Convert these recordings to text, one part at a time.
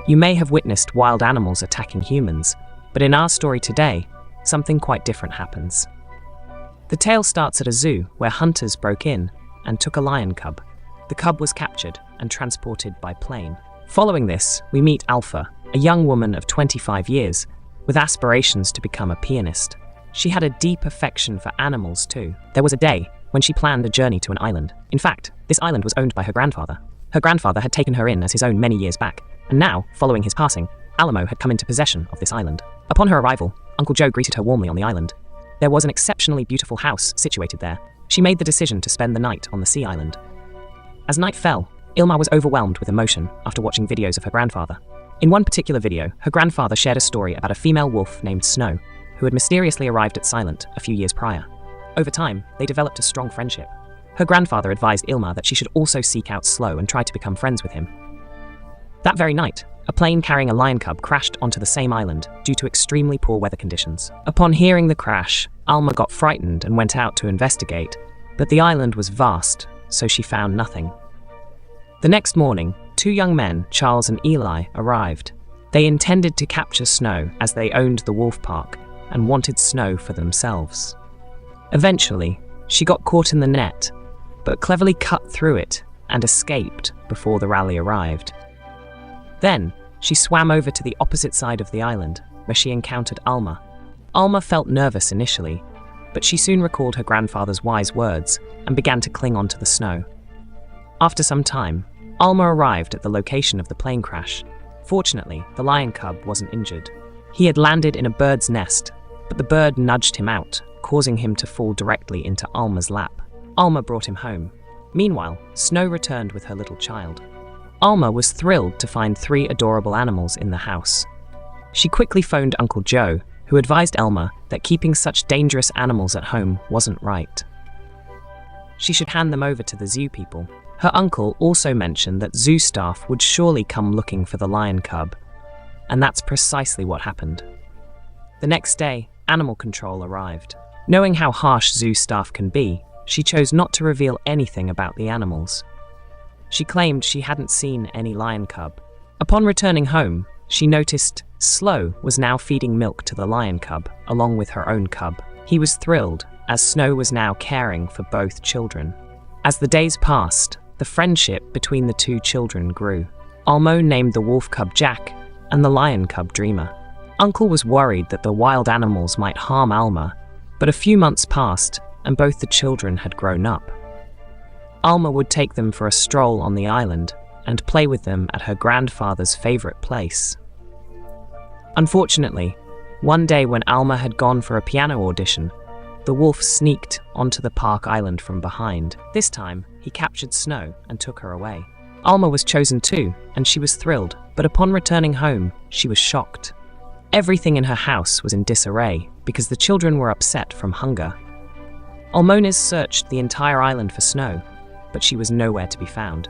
You may have witnessed wild animals attacking humans, but in our story today, something quite different happens. The tale starts at a zoo where hunters broke in and took a lion cub. The cub was captured and transported by plane. Following this, we meet Alpha, a young woman of 25 years, with aspirations to become a pianist. She had a deep affection for animals too. There was a day when she planned a journey to an island. In fact, this island was owned by her grandfather. Her grandfather had taken her in as his own many years back, and now, following his passing, Alamo had come into possession of this island. Upon her arrival, Uncle Joe greeted her warmly on the island. There was an exceptionally beautiful house situated there. She made the decision to spend the night on the sea island. As night fell, Ilma was overwhelmed with emotion after watching videos of her grandfather. In one particular video, her grandfather shared a story about a female wolf named Snow, who had mysteriously arrived at Silent a few years prior. Over time, they developed a strong friendship. Her grandfather advised Ilma that she should also seek out Slow and try to become friends with him. That very night, a plane carrying a lion cub crashed onto the same island due to extremely poor weather conditions. Upon hearing the crash, Alma got frightened and went out to investigate, but the island was vast, so she found nothing. The next morning, two young men, Charles and Eli, arrived. They intended to capture Snow as they owned the wolf park and wanted Snow for themselves. Eventually, she got caught in the net, but cleverly cut through it and escaped before the rally arrived. Then, she swam over to the opposite side of the island, where she encountered Alma. Alma felt nervous initially, but she soon recalled her grandfather's wise words and began to cling onto the snow. After some time, Alma arrived at the location of the plane crash. Fortunately, the lion cub wasn't injured. He had landed in a bird's nest, but the bird nudged him out, causing him to fall directly into Alma's lap. Alma brought him home. Meanwhile, Snow returned with her little child. Alma was thrilled to find 3 adorable animals in the house. She quickly phoned Uncle Joe, who advised Alma that keeping such dangerous animals at home wasn't right. She should hand them over to the zoo people. Her uncle also mentioned that zoo staff would surely come looking for the lion cub, and that's precisely what happened. The next day, animal control arrived. Knowing how harsh zoo staff can be, she chose not to reveal anything about the animals. She claimed she hadn't seen any lion cub. Upon returning home, she noticed Slow was now feeding milk to the lion cub, along with her own cub. He was thrilled, as Snow was now caring for both children. As the days passed, the friendship between the two children grew. Almo named the wolf cub Jack, and the lion cub Dreamer. Uncle was worried that the wild animals might harm Alma, but a few months passed, and both the children had grown up. Alma would take them for a stroll on the island and play with them at her grandfather's favorite place. Unfortunately, one day when Alma had gone for a piano audition, the wolf sneaked onto the park island from behind. This time, he captured Snow and took her away. Alma was chosen too, and she was thrilled, but upon returning home, she was shocked. Everything in her house was in disarray because the children were upset from hunger. Almones searched the entire island for Snow, but she was nowhere to be found.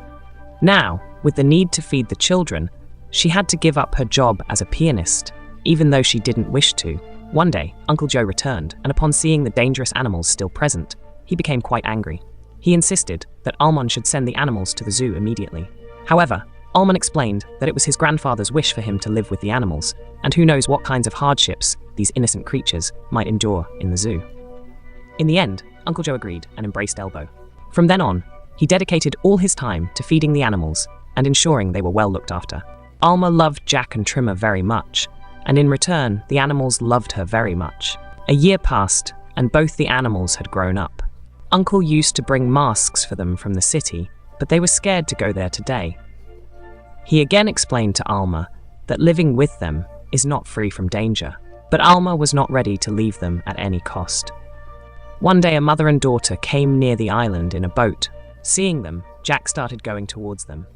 Now, with the need to feed the children, she had to give up her job as a pianist, even though she didn't wish to. One day, Uncle Joe returned, and upon seeing the dangerous animals still present, he became quite angry. He insisted that Almon should send the animals to the zoo immediately. However, Almon explained that it was his grandfather's wish for him to live with the animals, and who knows what kinds of hardships these innocent creatures might endure in the zoo. In the end, Uncle Joe agreed and embraced Elbow. From then on, he dedicated all his time to feeding the animals and ensuring they were well looked after. Alma loved Jack and Trimmer very much, and in return, the animals loved her very much. A year passed, and both the animals had grown up. Uncle used to bring masks for them from the city, but they were scared to go there today. He again explained to Alma that living with them is not free from danger, but Alma was not ready to leave them at any cost. One day, a mother and daughter came near the island in a boat. Seeing them, Jack started going towards them.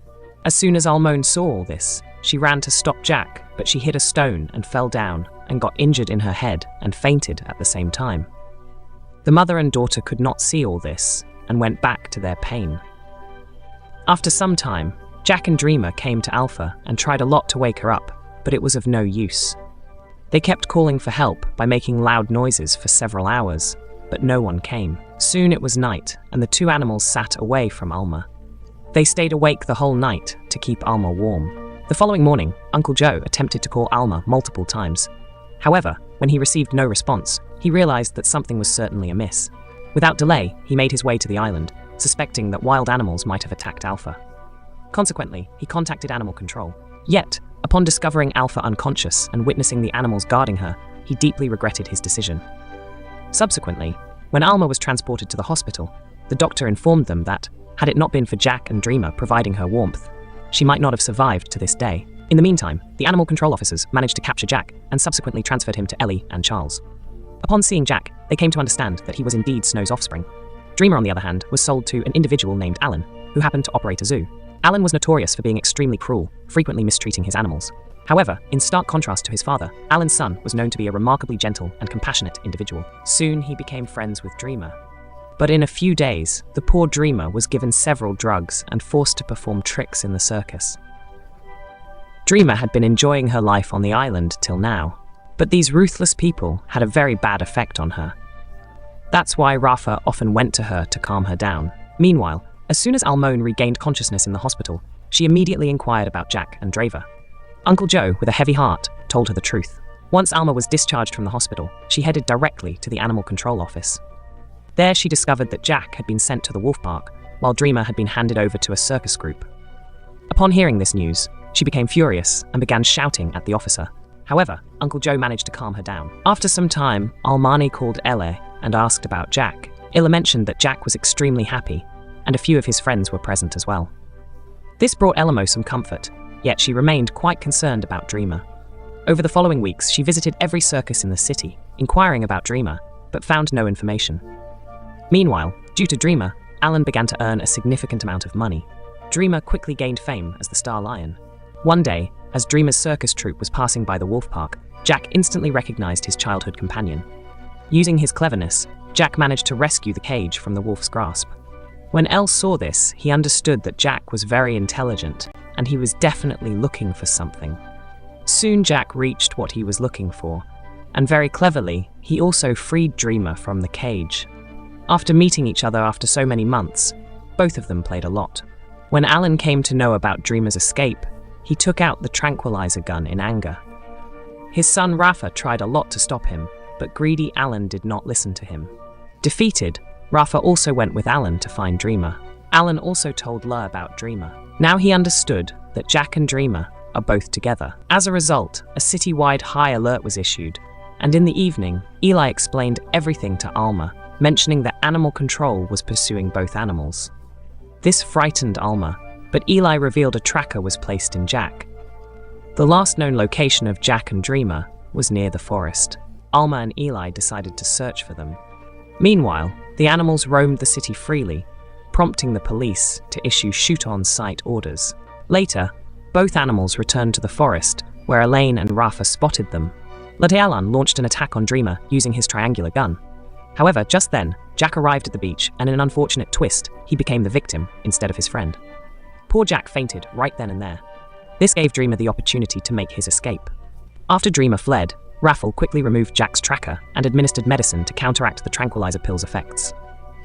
As soon as Almone saw all this, she ran to stop Jack, but she hit a stone and fell down and got injured in her head and fainted at the same time. The mother and daughter could not see all this and went back to their pain. After some time, Jack and Dreamer came to Alpha and tried a lot to wake her up, but it was of no use. They kept calling for help by making loud noises for several hours, but no one came. Soon it was night, and the two animals sat away from Alma. They stayed awake the whole night to keep Alma warm. The following morning, Uncle Joe attempted to call Alma multiple times. However, when he received no response, he realized that something was certainly amiss. Without delay, he made his way to the island, suspecting that wild animals might have attacked Alpha. Consequently, he contacted animal control. Yet, upon discovering Alpha unconscious and witnessing the animals guarding her, he deeply regretted his decision. Subsequently, when Alma was transported to the hospital, the doctor informed them that, had it not been for Jack and Dreamer providing her warmth, she might not have survived to this day. In the meantime, the animal control officers managed to capture Jack and subsequently transferred him to Ellie and Charles. Upon seeing Jack, they came to understand that he was indeed Snow's offspring. Dreamer, on the other hand, was sold to an individual named Alan, who happened to operate a zoo. Alan was notorious for being extremely cruel, frequently mistreating his animals. However, in stark contrast to his father, Alan's son was known to be a remarkably gentle and compassionate individual. Soon he became friends with Dreamer. But in a few days, the poor Dreamer was given several drugs and forced to perform tricks in the circus. Dreamer had been enjoying her life on the island till now, but these ruthless people had a very bad effect on her. That's why Rafa often went to her to calm her down. Meanwhile, as soon as Almone regained consciousness in the hospital, she immediately inquired about Jack and Draver. Uncle Joe, with a heavy heart, told her the truth. Once Alma was discharged from the hospital, she headed directly to the animal control office. There she discovered that Jack had been sent to the wolf park, while Dreamer had been handed over to a circus group. Upon hearing this news, she became furious and began shouting at the officer. However, Uncle Joe managed to calm her down. After some time, Almani called Elle and asked about Jack. Illa mentioned that Jack was extremely happy, and a few of his friends were present as well. This brought Elamo some comfort, yet she remained quite concerned about Dreamer. Over the following weeks, she visited every circus in the city, inquiring about Dreamer, but found no information. Meanwhile, due to Dreamer, Alan began to earn a significant amount of money. Dreamer quickly gained fame as the Star Lion. One day, as Dreamer's circus troupe was passing by the wolf park, Jack instantly recognized his childhood companion. Using his cleverness, Jack managed to rescue the cage from the wolf's grasp. When Elle saw this, he understood that Jack was very intelligent, and he was definitely looking for something. Soon Jack reached what he was looking for, and very cleverly, he also freed Dreamer from the cage. After meeting each other after so many months, both of them played a lot. When Alan came to know about Dreamer's escape, he took out the tranquilizer gun in anger. His son Rafa tried a lot to stop him, but greedy Alan did not listen to him. Defeated, Rafa also went with Alan to find Dreamer. Alan also told La about Dreamer. Now he understood that Jack and Dreamer are both together. As a result, a city-wide high alert was issued, and in the evening, Eli explained everything to Alma, mentioning that animal control was pursuing both animals. This frightened Alma, but Eli revealed a tracker was placed in Jack. The last known location of Jack and Dreamer was near the forest. Alma and Eli decided to search for them. Meanwhile, the animals roamed the city freely, prompting the police to issue shoot-on-sight orders. Later, both animals returned to the forest, where Elaine and Rafa spotted them. Latealan launched an attack on Dreamer using his triangular gun. However, just then, Jack arrived at the beach, and in an unfortunate twist, he became the victim instead of his friend. Poor Jack fainted right then and there. This gave Dreamer the opportunity to make his escape. After Dreamer fled, Raffle quickly removed Jack's tracker and administered medicine to counteract the tranquilizer pill's effects.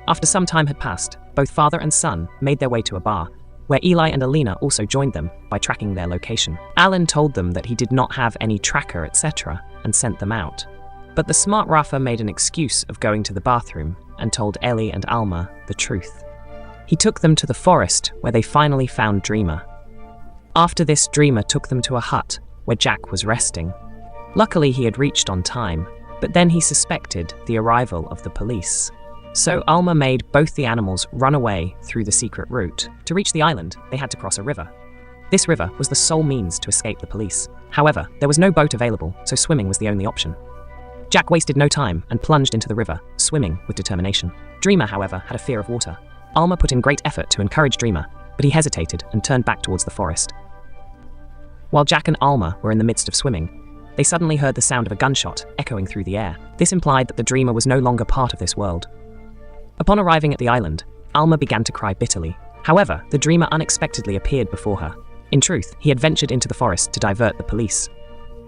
After some time had passed, both father and son made their way to a bar, where Eli and Alina also joined them by tracking their location. Alan told them that he did not have any tracker, etc., and sent them out. But the smart Rafa made an excuse of going to the bathroom and told Ellie and Alma the truth. He took them to the forest, where they finally found Dreamer. After this, Dreamer took them to a hut where Jack was resting. Luckily, he had reached on time, but then he suspected the arrival of the police. So Alma made both the animals run away through the secret route. To reach the island, they had to cross a river. This river was the sole means to escape the police. However, there was no boat available, so swimming was the only option. Jack wasted no time and plunged into the river, swimming with determination. Dreamer, however, had a fear of water. Alma put in great effort to encourage Dreamer, but he hesitated and turned back towards the forest. While Jack and Alma were in the midst of swimming, they suddenly heard the sound of a gunshot echoing through the air. This implied that the Dreamer was no longer part of this world. Upon arriving at the island, Alma began to cry bitterly. However, the Dreamer unexpectedly appeared before her. In truth, he had ventured into the forest to divert the police.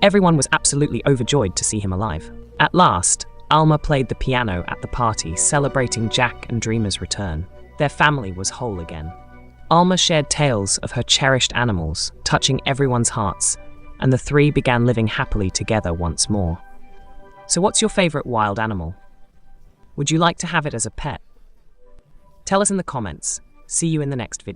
Everyone was absolutely overjoyed to see him alive. At last, Alma played the piano at the party, celebrating Jack and Dreamer's return. Their family was whole again. Alma shared tales of her cherished animals, touching everyone's hearts, and the three began living happily together once more. So what's your favorite wild animal? Would you like to have it as a pet? Tell us in the comments. See you in the next video.